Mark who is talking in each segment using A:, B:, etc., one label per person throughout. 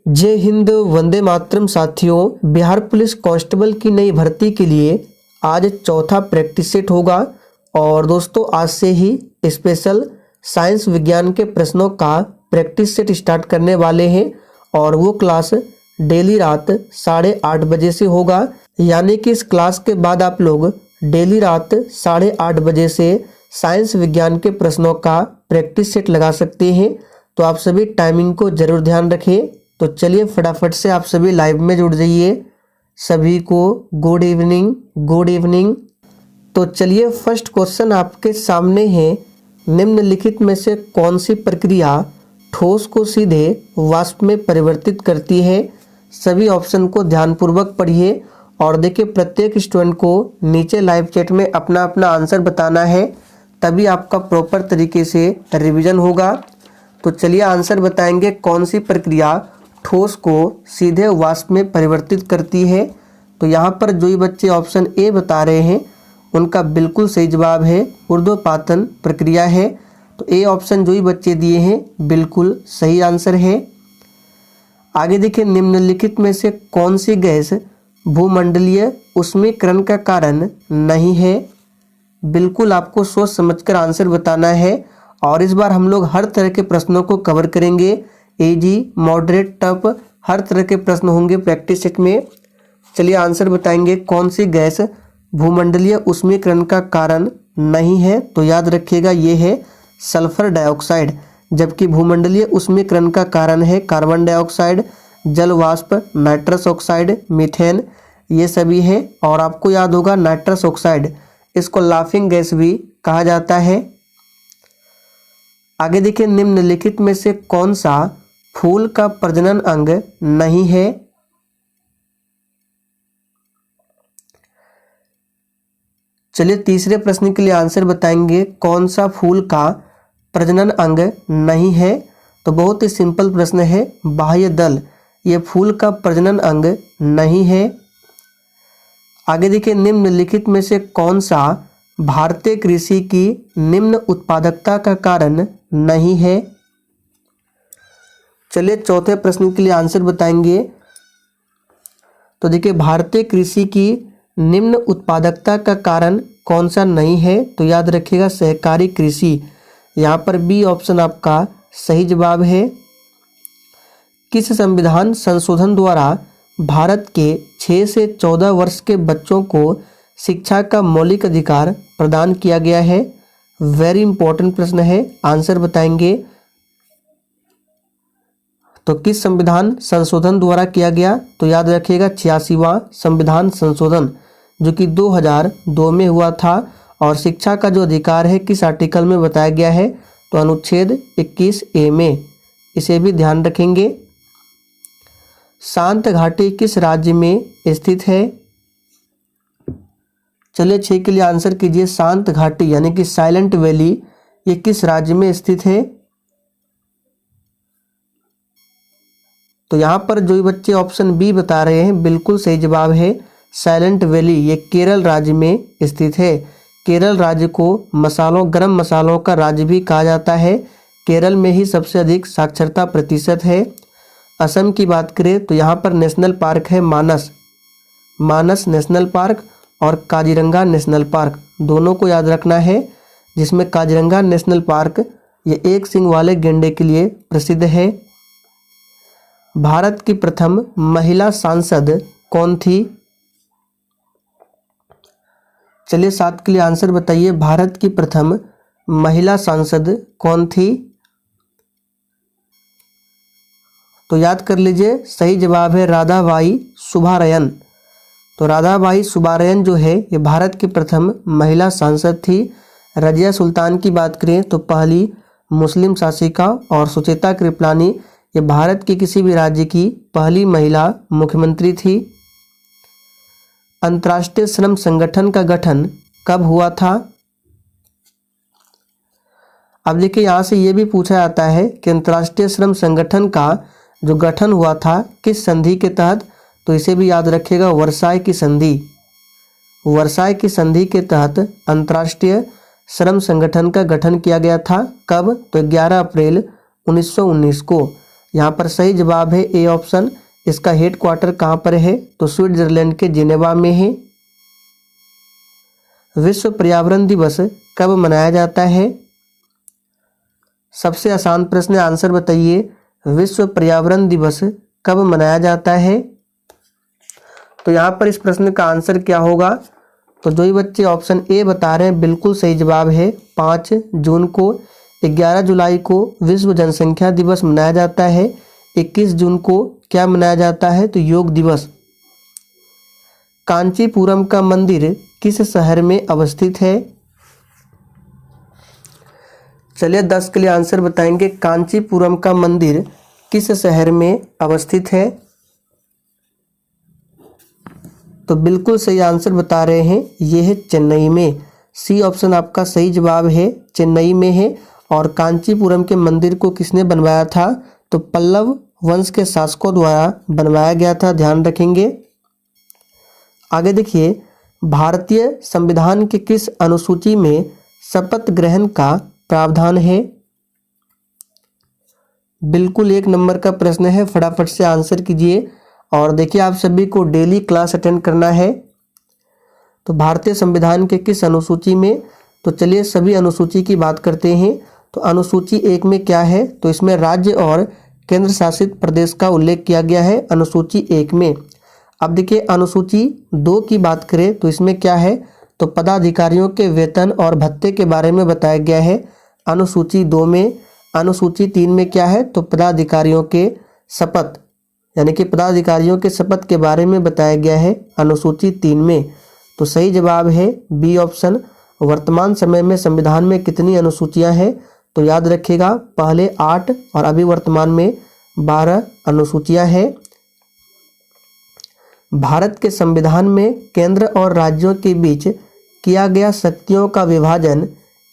A: जय हिंद, वंदे मातरम। साथियों, Bihar police constable की नई भर्ती के लिए आज चौथा प्रैक्टिस सेट होगा। और दोस्तों, आज से ही स्पेशल साइंस विज्ञान के प्रश्नों का प्रैक्टिस सेट स्टार्ट करने वाले हैं। और वो क्लास डेली रात 8:30 बजे से होगा। यानी कि इस क्लास के बाद आप लोग डेली रात 8:30 बजे से साइंस विज्ञान के प्रश्नों का प्रैक्टिस सेट लगा सकते हैं। तो आप सभी टाइमिंग को जरूर ध्यान रखें। तो चलिए फटाफट से आप सभी लाइव में जुड़ जाइए। सभी को गुड इवनिंग, गुड इवनिंग। तो चलिए फर्स्ट क्वेश्चन आपके सामने है। निम्नलिखित में से कौन सी प्रक्रिया ठोस को सीधे वाष्प में परिवर्तित करती है? सभी ऑप्शन को ध्यानपूर्वक पढ़िए और देखिए, प्रत्येक स्टूडेंट को नीचे लाइव चैट में अपना अपना आंसर बताना है, तभी आपका प्रॉपर तरीके से रिवीजन होगा। तो चलिए आंसर बताएंगे। कौन सी प्रक्रिया ठोस को सीधे वाष्प में परिवर्तित करती है? तो यहाँ पर जो ही बच्चे ऑप्शन ए बता रहे हैं उनका बिल्कुल सही जवाब है ऊर्ध्वपातन प्रक्रिया है। तो ए ऑप्शन जो ही बच्चे दिए हैं बिल्कुल सही आंसर है। आगे देखिए, निम्नलिखित में से कौन सी गैस भूमंडलीय ऊष्मीकरण का कारण नहीं है? बिल्कुल आपको सोच समझकर आंसर बताना है। और इस बार हम लोग हर तरह के प्रश्नों को कवर करेंगे। इजी, मॉडरेट, टफ, हर तरह के प्रश्न होंगे प्रैक्टिस सेट में। चलिए आंसर बताएंगे। कौन सी गैस भूमंडलीय ऊष्मीकरण का कारण नहीं है? तो याद रखिएगा, ये है सल्फर डाइऑक्साइड। जबकि भूमंडलीय ऊष्मीकरण का कारण है कार्बन डाइऑक्साइड, जल वाष्प, नाइट्रस ऑक्साइड, मीथेन, ये सभी है। और आपको याद होगा नाइट्रस ऑक्साइड, इसको लाफिंग गैस भी कहा जाता है। आगे देखिए, निम्नलिखित में से कौन सा फूल का प्रजनन अंग नहीं है? चलिए तीसरे प्रश्न के लिए आंसर बताएंगे। कौन सा फूल का प्रजनन अंग नहीं है? तो बहुत ही सिंपल प्रश्न है, बाह्य दल, ये फूल का प्रजनन अंग नहीं है। आगे देखिए, निम्नलिखित में से कौन सा भारतीय कृषि की निम्न उत्पादकता का कारण नहीं है? चलिए चौथे प्रश्न के लिए आंसर बताएंगे। तो देखिए, भारतीय कृषि की निम्न उत्पादकता का कारण कौन सा नहीं है? तो याद रखिएगा सहकारी कृषि। यहाँ पर बी ऑप्शन आपका सही जवाब है। किस संविधान संशोधन द्वारा भारत के 6 से 14 वर्ष के बच्चों को शिक्षा का मौलिक अधिकार प्रदान किया गया है? वेरी इंपॉर्टेंट प्रश्न है, आंसर बताएंगे। तो किस संविधान संशोधन द्वारा किया गया? तो याद रखिएगा 86वां संविधान संशोधन, जो कि 2002 में हुआ था। और शिक्षा का जो अधिकार है किस आर्टिकल में बताया गया है? तो अनुच्छेद 21A में, इसे भी ध्यान रखेंगे। शांत घाटी किस राज्य में स्थित है? चलिए 6 के लिए आंसर कीजिए। शांत घाटी यानी कि साइलेंट वैली, ये किस राज्य में स्थित है? तो यहाँ पर जो ही बच्चे ऑप्शन बी बता रहे हैं बिल्कुल सही जवाब है साइलेंट वैली, ये केरल राज्य में स्थित है। केरल राज्य को मसालों, गरम मसालों का राज्य भी कहा जाता है। केरल में ही सबसे अधिक साक्षरता प्रतिशत है। असम की बात करें तो यहाँ पर नेशनल पार्क है मानस नेशनल पार्क और काजीरंगा नेशनल पार्क, दोनों को याद रखना है। जिसमें काजीरंगा नेशनल पार्क ये एक सींग वाले गैंडे के लिए प्रसिद्ध है। भारत की प्रथम महिला सांसद कौन थी? चलिए 7 के लिए आंसर बताइए। भारत की प्रथम महिला सांसद कौन थी? तो याद कर लीजिए, सही जवाब है राधाबाई सुब्बारायन। तो राधाबाई सुब्बारायन जो है ये भारत की प्रथम महिला सांसद थी। रजिया सुल्तान की बात करें तो पहली मुस्लिम शासिका। और सुचेता कृपलानी ये भारत के किसी भी राज्य की पहली महिला मुख्यमंत्री थी। अंतर्राष्ट्रीय श्रम संगठन का गठन कब हुआ था? अब देखिए, यहाँ से ये भी पूछा जाता है कि अंतर्राष्ट्रीय श्रम संगठन का जो गठन हुआ था किस संधि के तहत? तो इसे भी याद रखिएगा, वर्साय की संधि। वर्साय की संधि के तहत अंतर्राष्ट्रीय श्रम संगठन का गठन किया गया था। कब? तो 11 अप्रैल 1919 को। यहाँ पर सही जवाब है ए ऑप्शन। इसका हेड क्वार्टर कहाँ पर है? तो स्विट्जरलैंड के जिनेवा में है। विश्व पर्यावरण दिवस कब मनाया जाता है? सबसे आसान प्रश्न, आंसर बताइए। विश्व पर्यावरण दिवस कब मनाया जाता है? तो यहाँ पर इस प्रश्न का आंसर क्या होगा? तो जो ही बच्चे ऑप्शन ए बता रहे हैं बिल्कुल सही जवाब है। 5 जून को। 11 जुलाई को विश्व जनसंख्या दिवस मनाया जाता है। 21 जून को क्या मनाया जाता है? तो योग दिवस। कांचीपुरम का मंदिर किस शहर में अवस्थित है? चलिए 10 के लिए आंसर बताएंगे। कांचीपुरम का मंदिर किस शहर में अवस्थित है? तो बिल्कुल सही आंसर बता रहे हैं, ये है चेन्नई में। सी ऑप्शन आपका सही जवाब है, चेन्नई में है। और कांचीपुरम के मंदिर को किसने बनवाया था? तो पल्लव वंश के शासकों द्वारा बनवाया गया था, ध्यान रखेंगे। आगे देखिए, भारतीय संविधान के किस अनुसूची में शपथ ग्रहण का प्रावधान है? बिल्कुल 1 नंबर का प्रश्न है, फटाफट से आंसर कीजिए। और देखिए, आप सभी को डेली क्लास अटेंड करना है। तो भारतीय संविधान के किस अनुसूची में? तो चलिए सभी अनुसूची की बात करते हैं। तो अनुसूची 1 में क्या है? तो इसमें राज्य और केंद्र शासित प्रदेश का उल्लेख किया गया है अनुसूची 1 में। अब देखिए, अनुसूची 2 की बात करें तो इसमें क्या है? तो पदाधिकारियों के वेतन और भत्ते के बारे में बताया गया है अनुसूची 2 में। अनुसूची 3 में क्या है? तो पदाधिकारियों के शपथ, यानी कि पदाधिकारियों के शपथ के बारे में बताया गया है अनुसूची 3 में। तो सही जवाब है बी ऑप्शन। वर्तमान समय में संविधान में कितनी अनुसूचियां हैं? तो याद रखिएगा, पहले 8 और अभी वर्तमान में 12 अनुसूचियां हैं। भारत के संविधान में केंद्र और राज्यों के बीच किया गया शक्तियों का विभाजन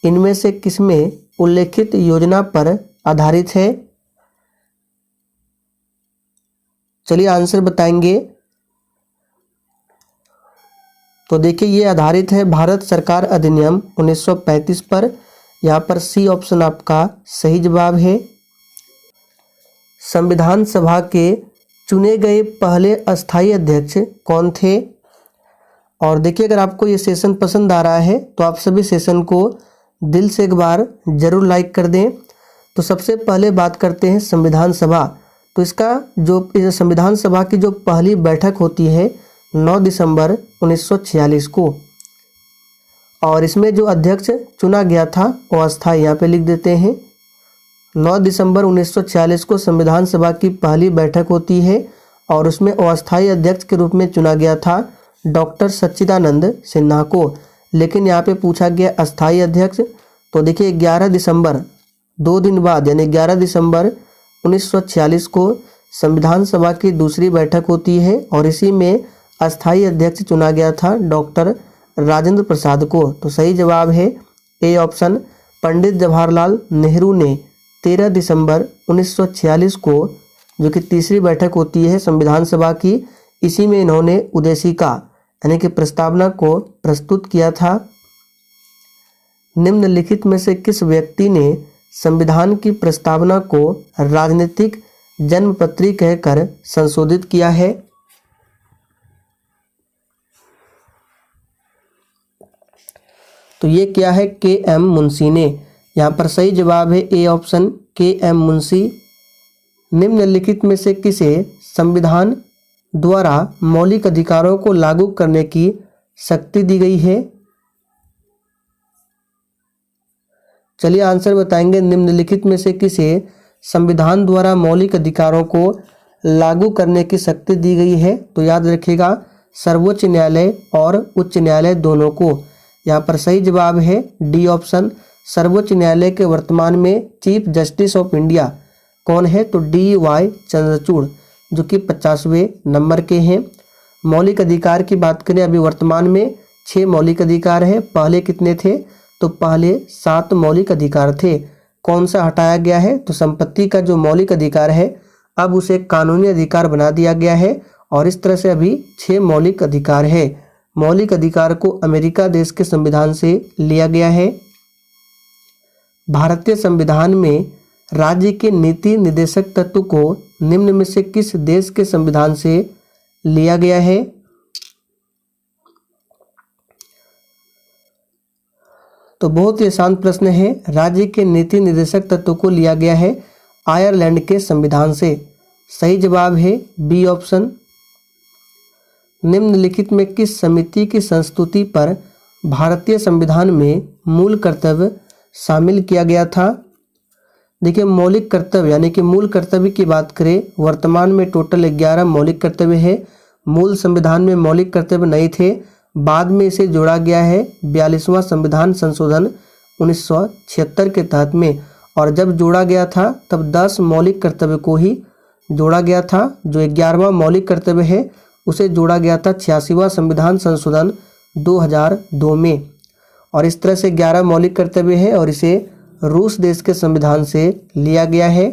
A: इनमें से किसमें उल्लेखित योजना पर आधारित है? चलिए आंसर बताएंगे। तो देखिए, ये आधारित है भारत सरकार अधिनियम 1935 पर। यहाँ पर सी ऑप्शन आपका सही जवाब है। संविधान सभा के चुने गए पहले अस्थायी अध्यक्ष कौन थे? और देखिए, अगर आपको ये सेशन पसंद आ रहा है तो आप सभी सेशन को दिल से एक बार जरूर लाइक कर दें। तो सबसे पहले बात करते हैं संविधान सभा। तो इसका जो संविधान सभा की जो पहली बैठक होती है 9 दिसंबर 1946 को, और इसमें जो अध्यक्ष चुना गया था वो अस्थायी, यहाँ पे लिख देते हैं 9 दिसंबर 1946 को संविधान सभा की पहली बैठक होती है और उसमें अस्थायी अध्यक्ष के रूप में चुना गया था डॉक्टर सच्चिदानंद सिन्हा को। लेकिन यहाँ पे पूछा गया अस्थायी अध्यक्ष। तो देखिए 11 दिसंबर 2 दिन बाद यानी 11 दिसंबर 1946 को संविधान सभा की दूसरी बैठक होती है और इसी में अस्थायी अध्यक्ष चुना गया था डॉक्टर राजेंद्र प्रसाद को। तो सही जवाब है ए ऑप्शन। पंडित जवाहरलाल नेहरू ने 13 दिसंबर 1946 को, जो कि तीसरी बैठक होती है संविधान सभा की, इसी में इन्होंने उद्देशिका यानी कि प्रस्तावना को प्रस्तुत किया था। निम्नलिखित में से किस व्यक्ति ने संविधान की प्रस्तावना को राजनीतिक जन्मपत्री कहकर संशोधित किया है? तो ये क्या है? के एम मुंशी ने। यहाँ पर सही जवाब है ए ऑप्शन, के एम मुंशी। निम्नलिखित में से किसे संविधान द्वारा मौलिक अधिकारों को लागू करने की शक्ति दी गई है? चलिए आंसर बताएंगे। निम्नलिखित में से किसे संविधान द्वारा मौलिक अधिकारों को लागू करने की शक्ति दी गई है? तो याद रखिएगा, सर्वोच्च न्यायालय और उच्च न्यायालय दोनों को। यहाँ पर सही जवाब है डी ऑप्शन। सर्वोच्च न्यायालय के वर्तमान में चीफ जस्टिस ऑफ इंडिया कौन है? तो डी वाई चंद्रचूड़, जो कि 50वें नंबर के हैं। मौलिक अधिकार की बात करें, अभी वर्तमान में 6 मौलिक अधिकार हैं। पहले कितने थे? तो पहले 7 मौलिक अधिकार थे। कौन सा हटाया गया है? तो संपत्ति का जो मौलिक अधिकार है अब उसे कानूनी अधिकार बना दिया गया है और इस तरह से अभी 6 मौलिक अधिकार है। मौलिक अधिकार को अमेरिका देश के संविधान से लिया गया है। भारतीय संविधान में राज्य के नीति निर्देशक तत्व को निम्न में से किस देश के संविधान से लिया गया है? तो बहुत ही आसान प्रश्न है। राज्य के नीति निर्देशक तत्व को लिया गया है आयरलैंड के संविधान से। सही जवाब है बी ऑप्शन। निम्नलिखित में किस समिति की संस्तुति पर भारतीय संविधान में मूल कर्तव्य शामिल किया गया था? देखिए, मौलिक कर्तव्य यानी कि मूल कर्तव्य की बात करें, वर्तमान में टोटल 11 मौलिक कर्तव्य है। मूल संविधान में मौलिक कर्तव्य नहीं थे, बाद में इसे जोड़ा गया है 42वां संविधान संशोधन 1976 के तहत में। और जब जोड़ा गया था तब 10 मौलिक कर्तव्य को ही जोड़ा गया था। जो 11वां मौलिक कर्तव्य है उसे जोड़ा गया था 86वां संविधान संशोधन 2002 में। और इस तरह से 11 मौलिक कर्तव्य है और इसे रूस देश के संविधान से लिया गया है।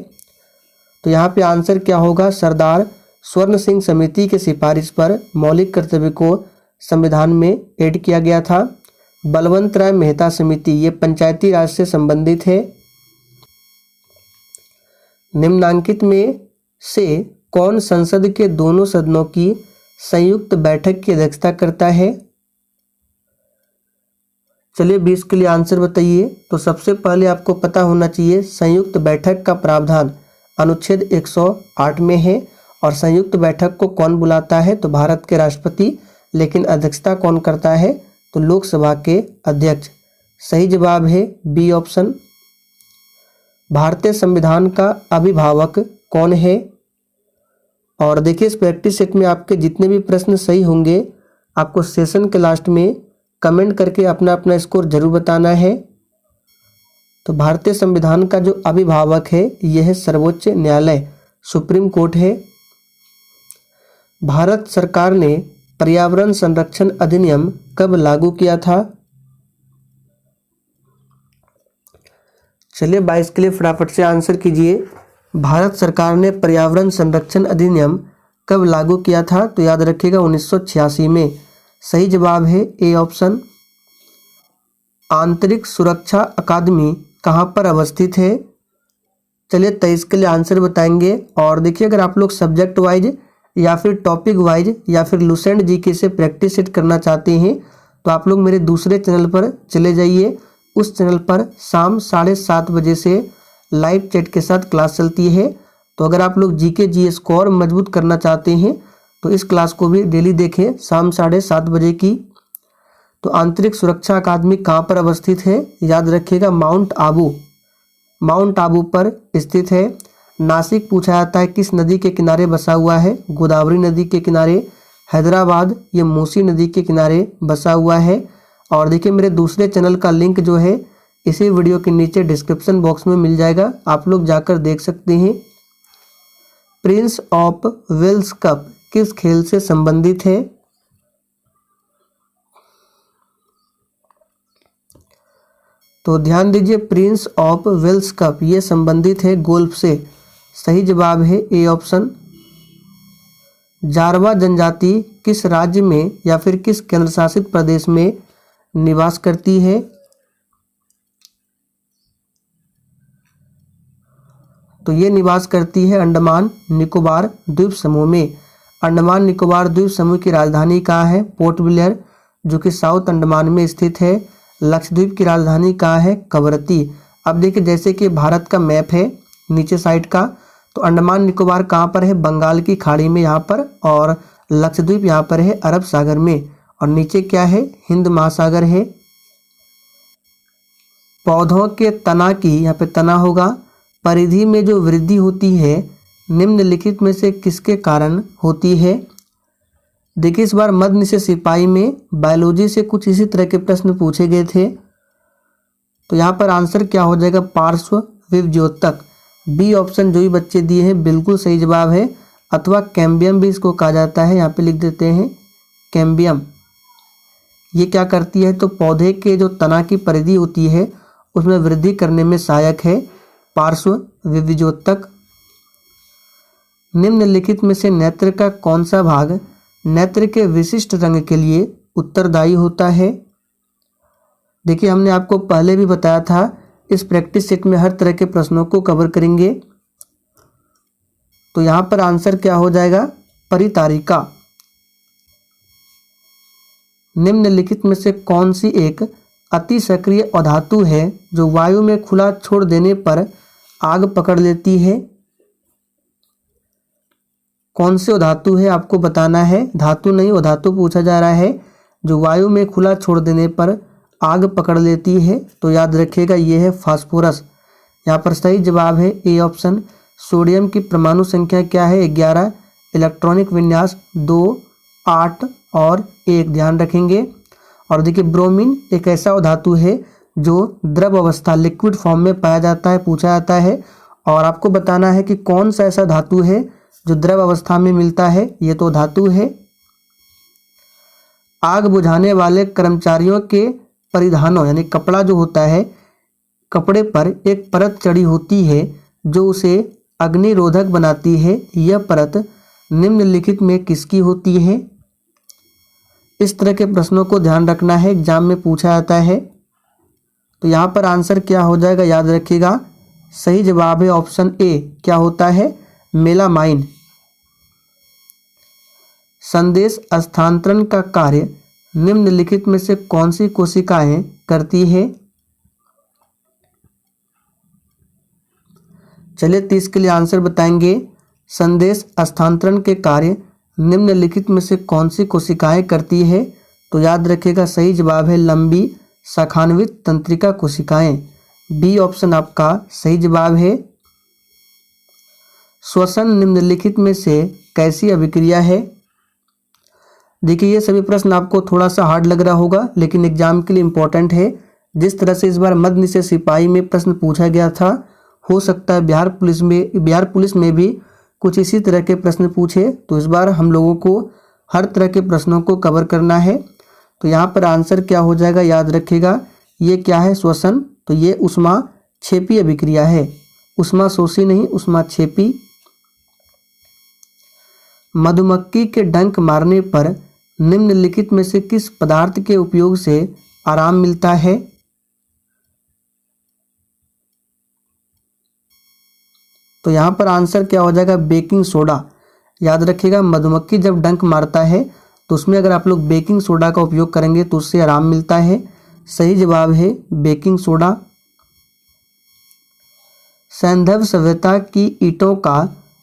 A: तो यहाँ पे आंसर क्या होगा? सरदार स्वर्ण सिंह समिति के सिफारिश पर मौलिक कर्तव्य को संविधान में ऐड किया गया था। बलवंत राय मेहता समिति ये पंचायती राज से संबंधित है। निम्नांकित में से कौन संसद के दोनों सदनों की संयुक्त बैठक की अध्यक्षता करता है? चलिए 20 के लिए आंसर बताइए। तो सबसे पहले आपको पता होना चाहिए संयुक्त बैठक का प्रावधान अनुच्छेद 108 में है। और संयुक्त बैठक को कौन बुलाता है? तो भारत के राष्ट्रपति। लेकिन अध्यक्षता कौन करता है? तो लोकसभा के अध्यक्ष। सही जवाब है बी ऑप्शन। भारतीय संविधान का अभिभावक कौन है? और देखिए, इस प्रैक्टिस सेट में आपके जितने भी प्रश्न सही होंगे आपको सेशन के लास्ट में कमेंट करके अपना अपना स्कोर जरूर बताना है। तो भारतीय संविधान का जो अभिभावक है यह है सर्वोच्च न्यायालय, सुप्रीम कोर्ट है। भारत सरकार ने पर्यावरण संरक्षण अधिनियम कब लागू किया था? चलिए 22 के लिए फटाफट से आंसर कीजिए। भारत सरकार ने पर्यावरण संरक्षण अधिनियम कब लागू किया था? तो याद रखिएगा 1986 में। सही जवाब है ए ऑप्शन। आंतरिक सुरक्षा अकादमी कहाँ पर अवस्थित है? चलिए 23 के लिए आंसर बताएंगे। और देखिए, अगर आप लोग सब्जेक्ट वाइज या फिर टॉपिक वाइज या फिर लुसेंट जीके से प्रैक्टिस सेट करना चाहते हैं तो आप लोग मेरे दूसरे चैनल पर चले जाइए। उस चैनल पर शाम 7:30 बजे से लाइव चैट के साथ क्लास चलती है। तो अगर आप लोग जीके जीएस को और मजबूत करना चाहते हैं तो इस क्लास को भी डेली देखें शाम 7:30 बजे की। तो आंतरिक सुरक्षा अकादमी कहाँ पर अवस्थित है? याद रखिएगा माउंट आबू, माउंट आबू पर स्थित है। नासिक पूछा जाता है किस नदी के किनारे बसा हुआ है? गोदावरी नदी के किनारे। हैदराबाद ये मूसी नदी के किनारे बसा हुआ है। और देखिए, मेरे दूसरे चैनल का लिंक जो है इसी वीडियो के नीचे डिस्क्रिप्शन बॉक्स में मिल जाएगा, आप लोग जाकर देख सकते हैं। प्रिंस ऑफ वेल्स कप किस खेल से संबंधित है? तो ध्यान दीजिए, प्रिंस ऑफ वेल्स कप ये संबंधित है गोल्फ से। सही जवाब है ए ऑप्शन। जारवा जनजाति किस राज्य में या फिर किस केंद्र शासित प्रदेश में निवास करती है? तो ये निवास करती है अंडमान निकोबार द्वीप समूह में। अंडमान निकोबार द्वीप समूह की राजधानी कहाँ है? पोर्ट ब्लेयर, जो कि साउथ अंडमान में स्थित है। लक्षद्वीप की राजधानी कहाँ है? कवरत्ती। अब देखिए, जैसे कि भारत का मैप है नीचे साइड का, तो अंडमान निकोबार कहाँ पर है? बंगाल की खाड़ी में यहाँ पर। और लक्षद्वीप यहाँ पर है अरब सागर में। और नीचे क्या है? हिंद महासागर है। पौधों के तना की, यहाँ पे तना होगा, परिधि में जो वृद्धि होती है निम्नलिखित में से किसके कारण होती है? देखिए, इस बार मध्य निषेध सिपाही में बायोलॉजी से कुछ इसी तरह के प्रश्न पूछे गए थे। तो यहाँ पर आंसर क्या हो जाएगा? पार्श्व विभज्योतक। बी ऑप्शन जो भी बच्चे दिए हैं बिल्कुल सही जवाब है। अथवा कैम्बियम भी इसको कहा जाता है, यहाँ पे लिख देते हैं कैम्बियम। ये क्या करती है? तो पौधे के जो तना की परिधि होती है उसमें वृद्धि करने में सहायक है पार्श्व विभज्योतक। निम्नलिखित में से नेत्र का कौन सा भाग नेत्र के विशिष्ट रंग के लिए उत्तरदायी होता है? देखिए, हमने आपको पहले भी बताया था इस प्रैक्टिस सेट में हर तरह के प्रश्नों को कवर करेंगे। तो यहाँ पर आंसर क्या हो जाएगा, परितारिका। निम्नलिखित में से कौन सी एक अति सक्रिय अधातु है जो वायु में खुला छोड़ देने पर आग पकड़ लेती है? कौन से अधातु है आपको बताना है, धातु नहीं अधातु पूछा जा रहा है, जो वायु में खुला छोड़ देने पर आग पकड़ लेती है। तो याद रखिएगा ये है फास्फोरस। यहाँ पर सही जवाब है ए ऑप्शन। सोडियम की परमाणु संख्या क्या है, 11, इलेक्ट्रॉनिक विन्यास 2, 8 और 1 ध्यान रखेंगे। और देखिए ब्रोमीन एक ऐसा धातु है जो द्रव अवस्था लिक्विड फॉर्म में पाया जाता है, पूछा जाता है। और आपको बताना है कि कौन सा ऐसा धातु है जो द्रव अवस्था में मिलता है, ये तो धातु है। आग बुझाने वाले कर्मचारियों के परिधानों यानी कपड़ा जो होता है, कपड़े पर एक परत चढ़ी होती है जो उसे अग्निरोधक बनाती है। यह परत निम्नलिखित में किसकी होती है? इस तरह के प्रश्नों को ध्यान रखना है, एग्जाम में पूछा जाता है। तो यहाँ पर आंसर क्या हो जाएगा, याद रखिएगा सही जवाब है ऑप्शन ए। क्या होता है, मेलामाइन। संदेश स्थानांतरण का कार्य निम्नलिखित में से कौन सी कोशिकाएं करती है? चलिए 30 के लिए आंसर बताएंगे। संदेश स्थानांतरण के कार्य निम्नलिखित में से कौन सी कोशिकाएं करती है? तो याद रखिएगा सही जवाब है लंबी शाखान्वित तंत्रिका कोशिकाएं। बी ऑप्शन आपका सही जवाब है। श्वसन निम्नलिखित में से कैसी अभिक्रिया है? देखिए ये सभी प्रश्न आपको थोड़ा सा हार्ड लग रहा होगा, लेकिन एग्जाम के लिए इम्पोर्टेंट है। जिस तरह से इस बार मध्य निषेध सिपाही में प्रश्न पूछा गया था, हो सकता है बिहार पुलिस में भी कुछ इसी तरह के प्रश्न पूछे। तो इस बार हम लोगों को हर तरह के प्रश्नों को कवर करना है। तो यहाँ पर आंसर क्या हो जाएगा, याद रखिएगा ये क्या है, श्वसन। तो ये ऊष्माक्षेपी अभिक्रिया है, ऊष्माशोषी नहीं, ऊष्माक्षेपी। मधुमक्खी के डंक मारने पर निम्नलिखित में से किस पदार्थ के उपयोग से आराम मिलता है? तो यहाँ पर आंसर क्या हो जाएगा, बेकिंग सोडा। याद रखिएगा मधुमक्खी जब डंक मारता है तो उसमें अगर आप लोग बेकिंग सोडा का उपयोग करेंगे तो उससे आराम मिलता है। सही जवाब है बेकिंग सोडा। सैंधव सभ्यता की ईंटों का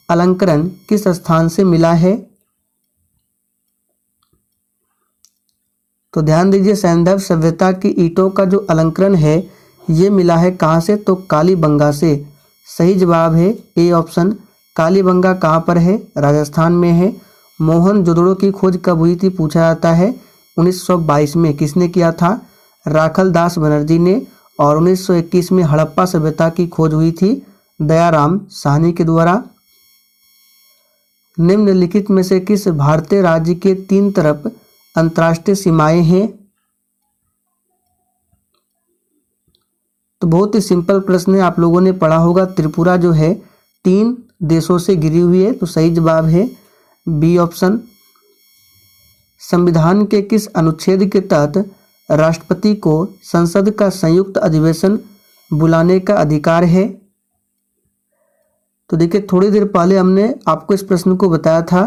A: अलंकरण किस स्थान से मिला है? तो ध्यान दीजिए सैंधव सभ्यता की ईंटों का जो अलंकरण है ये मिला है कहाँ से, तो कालीबंगा से। सही जवाब है ए ऑप्शन। कालीबंगा कहाँ पर है, राजस्थान में है। मोहनजोदड़ो की खोज कब हुई थी, पूछा जाता है 1922 में। किसने किया था, राखल दास बनर्जी ने। और 1921 में हड़प्पा सभ्यता की खोज हुई थी दयाराम साहनी के द्वारा। निम्नलिखित में से किस भारतीय राज्य के 3 तरफ अंतर्राष्ट्रीय सीमाएं हैं? तो बहुत ही सिंपल प्रश्न है, आप लोगों ने पढ़ा होगा। त्रिपुरा जो है 3 देशों से घिरी हुई है। तो सही जवाब है बी ऑप्शन। संविधान के किस अनुच्छेद के तहत राष्ट्रपति को संसद का संयुक्त अधिवेशन बुलाने का अधिकार है? तो देखिए थोड़ी देर पहले हमने आपको इस प्रश्न को बताया था,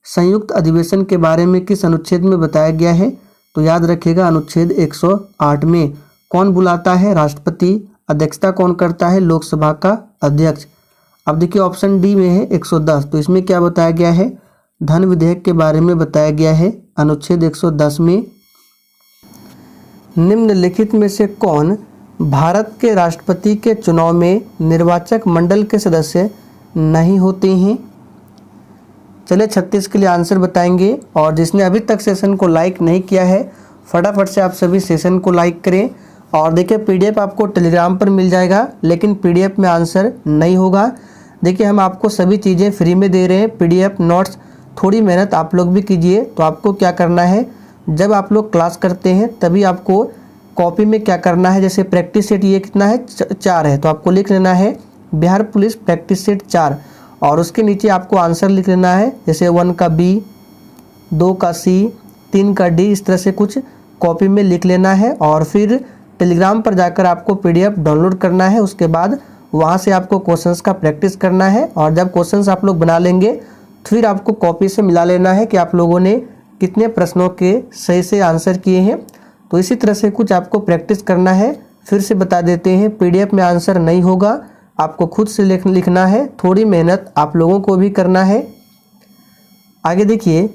A: संयुक्त अधिवेशन के बारे में किस अनुच्छेद में बताया गया है। तो याद रखिएगा अनुच्छेद 108 में। कौन बुलाता है, राष्ट्रपति। अध्यक्षता कौन करता है, लोकसभा का अध्यक्ष। अब देखिए ऑप्शन डी में है 110। तो इसमें क्या बताया गया है, धन विधेयक के बारे में बताया गया है अनुच्छेद 110 में। निम्नलिखित में से कौन भारत के राष्ट्रपति के चुनाव में निर्वाचक मंडल के सदस्य नहीं होते हैं? चलिए 36 के लिए आंसर बताएंगे। और जिसने अभी तक सेशन को लाइक नहीं किया है फटाफट से आप सभी सेशन को लाइक करें। और देखिए पीडीएफ आपको टेलीग्राम पर मिल जाएगा, लेकिन पीडीएफ में आंसर नहीं होगा। देखिए हम आपको सभी चीज़ें फ्री में दे रहे हैं, पीडीएफ नोट्स। थोड़ी मेहनत आप लोग भी कीजिए। तो आपको क्या करना है, जब आप लोग क्लास करते हैं तभी आपको कॉपी में क्या करना है, जैसे प्रैक्टिस सेट ये कितना है 4 है, तो आपको लिख लेना है बिहार पुलिस प्रैक्टिस सेट 4। और उसके नीचे आपको आंसर लिख लेना है, जैसे 1 का बी, 2 का सी, 3 का डी, इस तरह से कुछ कॉपी में लिख लेना है। और फिर टेलीग्राम पर जाकर आपको PDF डाउनलोड करना है। उसके बाद वहाँ से आपको क्वेश्चंस का प्रैक्टिस करना है और जब क्वेश्चंस आप लोग बना लेंगे फिर आपको कॉपी से मिला लेना है कि आप लोगों ने कितने प्रश्नों के सही से आंसर किए हैं। तो इसी तरह से कुछ आपको प्रैक्टिस करना है। फिर से बता देते हैं, PDF में आंसर नहीं होगा, आपको खुद से लिखना है। थोड़ी मेहनत आप लोगों को भी करना है। आगे देखिए,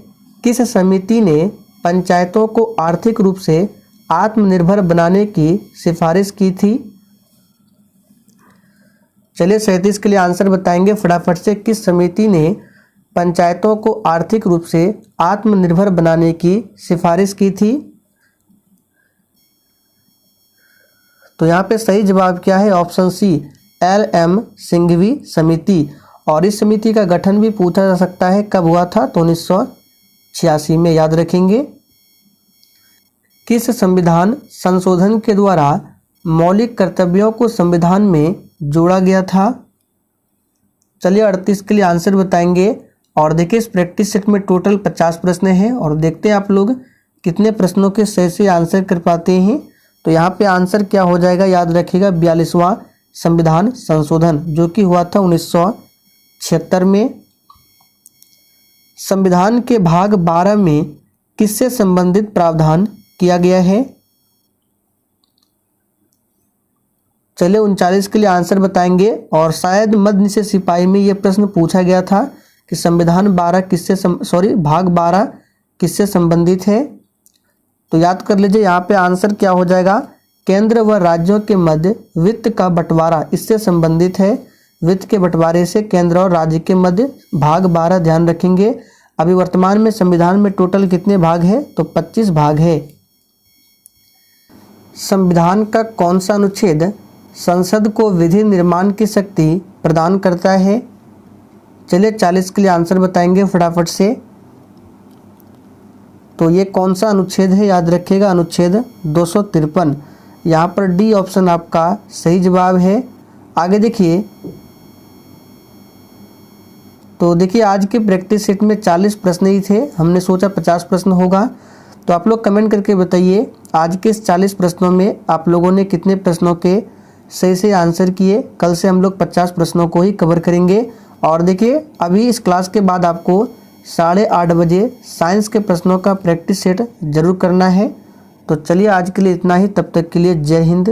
A: किस समिति ने पंचायतों को आर्थिक रूप से आत्मनिर्भर बनाने की सिफारिश की थी? चलिए 37 के लिए आंसर बताएंगे फटाफट से। किस समिति ने पंचायतों को आर्थिक रूप से आत्मनिर्भर बनाने की सिफारिश की थी? तो यहाँ पे सही जवाब क्या है? ऑप्शन सी, LM सिंघवी समिति। और इस समिति का गठन भी पूछा जा सकता है, कब हुआ था? तो 1986 में, याद रखेंगे। किस संविधान संशोधन के द्वारा मौलिक कर्तव्यों को संविधान में जोड़ा गया था? चलिए 38 के लिए आंसर बताएंगे। और देखिए इस प्रैक्टिस सेट में टोटल 50 प्रश्न हैं और देखते हैं आप लोग कितने प्रश्नों के सही से आंसर कर पाते हैं। तो यहाँ पे आंसर क्या हो जाएगा? याद रखिएगा 42वां संविधान संशोधन, जो कि हुआ था 1976 में। संविधान के भाग 12 में किससे संबंधित प्रावधान किया गया है? चलिए 39 के लिए आंसर बताएंगे। और शायद मध्य निषेध सिपाही में यह प्रश्न पूछा गया था कि संविधान भाग 12 किससे संबंधित है? तो याद कर लीजिए, यहाँ पे आंसर क्या हो जाएगा? केंद्र व राज्यों के मध्य वित्त का बंटवारा इससे संबंधित है। वित्त के बंटवारे से केंद्र और राज्य के मध्य भाग 12 ध्यान रखेंगे। अभी वर्तमान में संविधान में टोटल कितने भाग है? तो 25 भाग है। संविधान का कौन सा अनुच्छेद संसद को विधि निर्माण की शक्ति प्रदान करता है? चलिए 40 के लिए आंसर बताएंगे फटाफट से। तो ये कौन सा अनुच्छेद है? याद रखिएगा अनुच्छेद 253। यहाँ पर डी ऑप्शन आपका सही जवाब है। आगे देखिए, तो देखिए आज के प्रैक्टिस सेट में 40 प्रश्न ही थे, हमने सोचा 50 प्रश्न होगा। तो आप लोग कमेंट करके बताइए आज के इस 40 प्रश्नों में आप लोगों ने कितने प्रश्नों के सही से आंसर किए। कल से हम लोग 50 प्रश्नों को ही कवर करेंगे। और देखिए अभी इस क्लास के बाद आपको 8:30 बजे साइंस के प्रश्नों का प्रैक्टिस सेट जरूर करना है। तो चलिए आज के लिए इतना ही, तब तक के लिए जय हिंद।